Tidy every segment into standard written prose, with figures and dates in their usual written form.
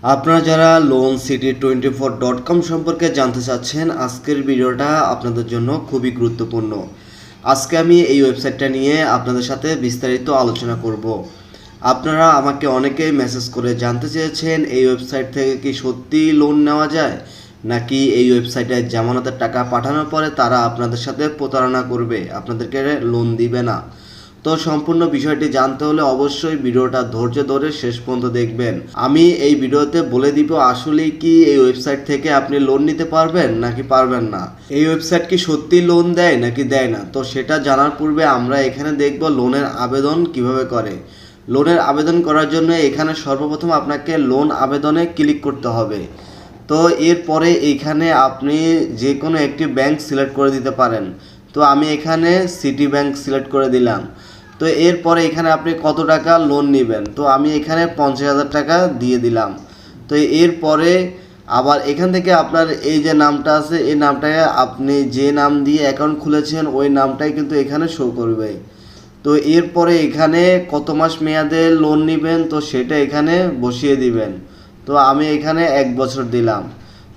আপনারা যারা loancity24.com সম্পর্কে জানতে চাচ্ছেন, আজকের ভিডিওটা আপনাদের জন্য খুবই গুরুত্বপূর্ণ। আজকে আমি এই ওয়েবসাইটটা নিয়ে আপনাদের সাথে বিস্তারিত আলোচনা করব। আপনারা আমাকে অনেকেই মেসেজ করে জানতে চেয়েছেন এই ওয়েবসাইট থেকে কি সত্যি লোন নেওয়া যায়, নাকি এই ওয়েবসাইটে জামানতের টাকা পাঠানোর পরে তারা আপনাদের সাথে প্রতারণা করবে, আপনাদেরকে লোন দিবে না। তো সম্পূর্ণ বিষয়টি জানতে হলে অবশ্যই ভিডিওটা ধৈর্য ধরে শেষ পর্যন্ত দেখবেন। আমি এই ভিডিওতে বলে দিব আসলে কি এই ওয়েবসাইট থেকে আপনি লোন নিতে পারবেন নাকি পারবেন না, এই ওয়েবসাইট কি সত্যি লোন দেয় নাকি দেয় না। তো সেটা জানার পূর্বে আমরা এখানে দেখব লোনের আবেদন কিভাবে করে। লোনের আবেদন করার জন্য এখানে সর্বপ্রথম আপনাকে লোন আবেদনে ক্লিক করতে হবে। তো এরপরে এইখানে আপনি যে কোনো একটি ব্যাংক সিলেক্ট করে দিতে পারেন। তো আমি এখানে সিটি ব্যাংক সিলেক্ট করে দিলাম। তো এরপরে এখানে আপনি কত টাকা লোন নেবেন, তো আমি এখানে 50,000 টাকা দিয়ে দিলাম। তো এরপরে আবার এখান থেকে আপনার এই যে নামটা আছে, এই নামটাকে আপনি যে নাম দিয়ে অ্যাকাউন্ট খুলেছেন ওই নামটাই কিন্তু এখানে শো করবে। তো এরপরে এখানে কত মাস মেয়াদে লোন নেবেন তো সেটা এখানে বসিয়ে দিবেন। তো আমি এখানে 1 বছর দিলাম।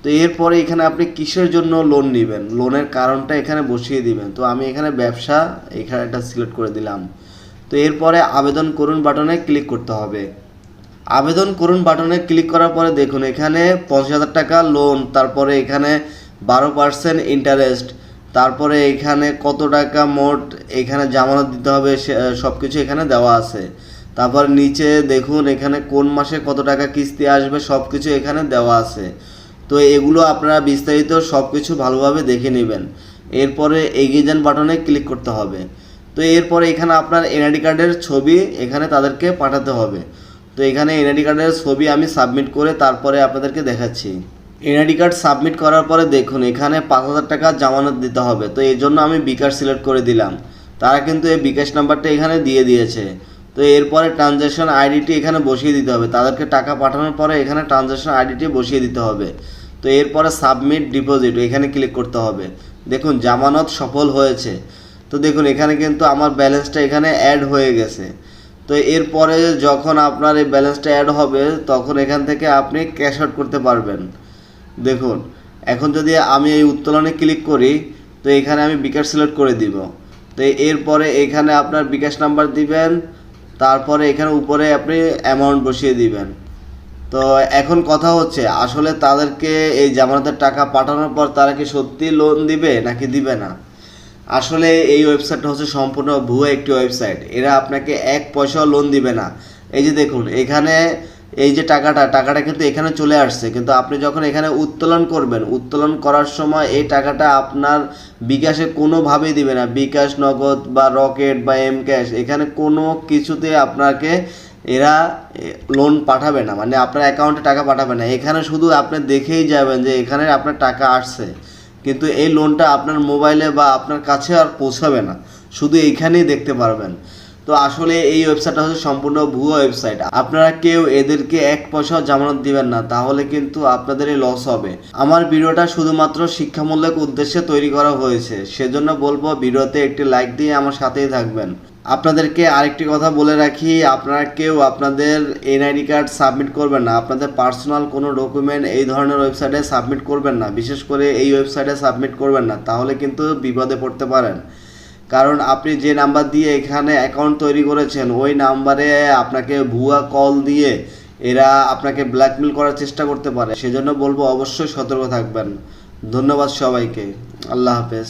তো এরপরে এখানে আপনি কিসের জন্য লোন নেবেন, লোনের কারণটা এখানে বসিয়ে দিবেন। তো আমি এখানে ব্যবসা এখানে এটা সিলেক্ট করে দিলাম। তো এরপরে আবেদন করুন বাটনে ক্লিক করতে হবে। আবেদন করুন বাটনে ক্লিক করার পরে দেখুন এখানে 50,000 টাকা লোন, তারপরে এখানে 12% ইন্টারেস্ট, তারপরে এখানে কত টাকা মোট এখানে জামানত দিতে হবে সব কিছু এখানে দেওয়া আছে। তারপর নিচে দেখুন এখানে কোন মাসে কত টাকা কিস্তি আসবে সব কিছু এখানে দেওয়া আছে। তো এগুলো আপনারা বিস্তারিত সব কিছু ভালোভাবে দেখে নেবেন। এরপরে এগিয়ে যান বাটনে ক্লিক করতে হবে। তো এরপরে এখানে আপনার এনআইডি কার্ডের ছবি এখানে তাদেরকে পাঠাতে হবে। তো এখানে এনআইডি কার্ডের ছবি আমি সাবমিট করে তারপরে আপনাদেরকে দেখাচ্ছি। এনআইডি কার্ড সাবমিট করার পরে দেখুন এখানে 5,000 টাকা জামানত দিতে হবে। তো এই জন্য আমি বিকাশ সিলেক্ট করে দিলাম। তারা কিন্তু এই বিকাশ নাম্বারটা এখানে দিয়ে দিয়েছে। তো এরপরে ট্রানজ্যাকশন আইডিটি এখানে বসিয়ে দিতে হবে। তাদেরকে টাকা পাঠানোর পরে এখানে ট্রানজ্যাকশন আইডিটি বসিয়ে দিতে হবে। তো এরপরে সাবমিট ডিপোজিট এখানে ক্লিক করতে হবে। দেখুন জামানত সফল হয়েছে। তো দেখুন এখানে কিন্তু আমার ব্যালেন্সটা এখানে অ্যাড হয়ে গেছে। তো এরপরে যখন আপনার এই ব্যালেন্সটা অ্যাড হবে তখন এখান থেকে আপনি ক্যাশ আউট করতে পারবেন। দেখুন এখন যদি আমি এই উত্তোলনে ক্লিক করি তো এখানে আমি বিকাশ সিলেক্ট করে দিব। তো এরপরে এখানে আপনার বিকাশ নাম্বার দিবেন, তারপরে এখানে উপরে আপনি অ্যামাউন্ট বসিয়ে দিবেন। তো এখন কথা হচ্ছে আসলে তাদেরকে এই জামানতের টাকা পাঠানোর পর তারা কি সত্যি লোন দিবে নাকি দিবে না। আসলে এই ওয়েবসাইটটা হচ্ছে সম্পূর্ণ ভুয়া একটি ওয়েবসাইট। এরা আপনাকে 1 পয়সাও লোন দিবে না। এই যে দেখুন এখানে এই যে টাকাটা কিন্তু এখানে চলে আসছে, কিন্তু আপনি যখন এখানে উত্তোলন করবেন, উত্তোলন করার সময় এই টাকাটা আপনার বিকাশে কোনোভাবেই দিবে না। বিকাশ, নগদ বা রকেট বা এম ক্যাশ এখানে কোনো কিছুতে আপনাকে এরা লোন পাঠাবে না, মানে আপনার অ্যাকাউন্টে টাকা পাঠাবে না। এখানে শুধু আপনি দেখেই যাবেন যে এখানে আপনার টাকা আসছে, কিন্তু এই লোনটা আপনার মোবাইলে বা আপনার কাছে আর পৌঁছাবে না, শুধু এইখানেই দেখতে পারবেন। তো আসলে এই ওয়েবসাইটটা হচ্ছে সম্পূর্ণ ভুয়া ওয়েবসাইট। আপনারা কেউ এদেরকে 1 পয়সাও জামানত দিবেন না, তাহলে কিন্তু আপনাদেরই লস হবে। আমার ভিডিওটা শুধুমাত্র শিক্ষামূলক উদ্দেশ্যে তৈরি করা হয়েছে, সেজন্য বলবো ভিডিওতে একটি লাইক দিয়ে আমার সাথেই থাকবেন। আপনাদেরকে আরেকটি কথা বলে রাখি, আপনারা কেউ আপনাদের এনআইডি কার্ড সাবমিট করবেন না, আপনাদের পার্সোনাল কোনো ডকুমেন্ট এই ধরনের ওয়েবসাইটে সাবমিট করবেন না, বিশেষ করে এই ওয়েবসাইটে সাবমিট করবেন না, তাহলে কিন্তু বিপদে পড়তে পারেন। কারণ আপনি যে নাম্বার দিয়ে এখানে অ্যাকাউন্ট তৈরি করেছেন ওই নাম্বারে আপনাকে ভুয়া কল দিয়ে এরা আপনাকে ব্ল্যাকমেল করার চেষ্টা করতে পারে। সেজন্য বলবো অবশ্যই সতর্ক থাকবেন। ধন্যবাদ সবাইকে। আল্লাহ হাফেজ।